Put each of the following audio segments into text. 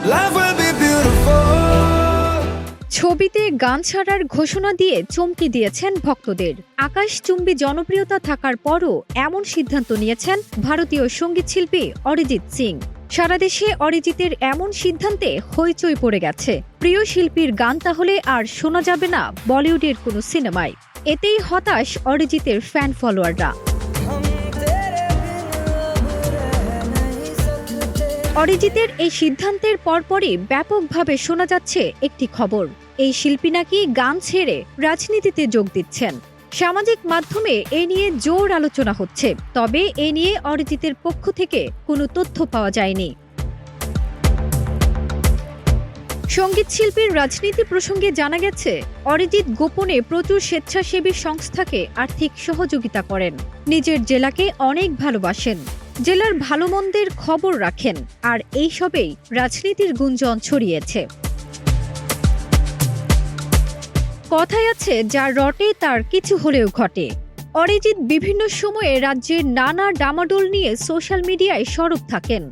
Life will be beautiful. ছবিতে গান ছাড়ার ঘোষণা দিয়ে চমকে দিয়েছেন ভক্তদের। আকাশচুম্বী জনপ্রিয়তা থাকার পরও এমন সিদ্ধান্ত নিয়েছেন ভারতীয় সঙ্গীতশিল্পী অরিজিৎ সিং। সারা দেশে অরিজিতের এমন সিদ্ধান্তে হইচই পড়ে গেছে। প্রিয় শিল্পীর গান তাহলে আর শোনা যাবে না বলিউডের কোনো সিনেমায়। এতেই হতাশ অরিজিতের ফ্যান ফলোয়াররা। অরিজিতের এই সিদ্ধান্তের পরপরই ব্যাপকভাবে শোনা যাচ্ছে একটি খবর, এই শিল্পী নাকি গান ছেড়ে রাজনীতিতে যোগ দিচ্ছেন। সামাজিক মাধ্যমে এ নিয়ে জোর আলোচনা হচ্ছে, তবে এ নিয়ে অরিজিতের পক্ষ থেকে কোনো তথ্য পাওয়া যায়নি। সঙ্গীতশিল্পীর রাজনীতি প্রসঙ্গে জানা গেছে, অরিজিৎ গোপনে প্রচুর স্বেচ্ছাসেবী সংস্থাকে আর্থিক সহযোগিতা করেন। নিজের জেলাকে অনেক ভালোবাসেন, জেলার ভালো মন্দের খবর রাখেন, আর এইসবেই রাজনীতির গুঞ্জন ছড়িয়েছে। কথায় আছে, যা রটে তার কিছু হলেও ঘটে। অরিজিৎ বিভিন্ন সময়ে রাজ্যের নানা ডামাডোল নিয়ে সোশ্যাল মিডিয়ায় সরব থাকেন।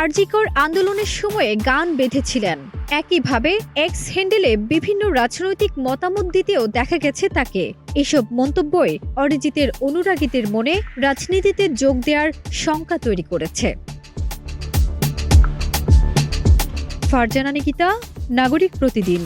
আরজিকর আন্দোলনের সময়ে গান বেঁধেছিলেন। একইভাবে এক্স হ্যান্ডেলে বিভিন্ন রাজনৈতিক মতামত দিতেও দেখা গেছে তাকে। এসব মন্তব্যই অরিজিতের অনুরাগীদের মনে রাজনীতিতে যোগ দেওয়ার শঙ্কা তৈরি করেছে। ফারজানা নিকিতা, নাগরিক প্রতিদিন।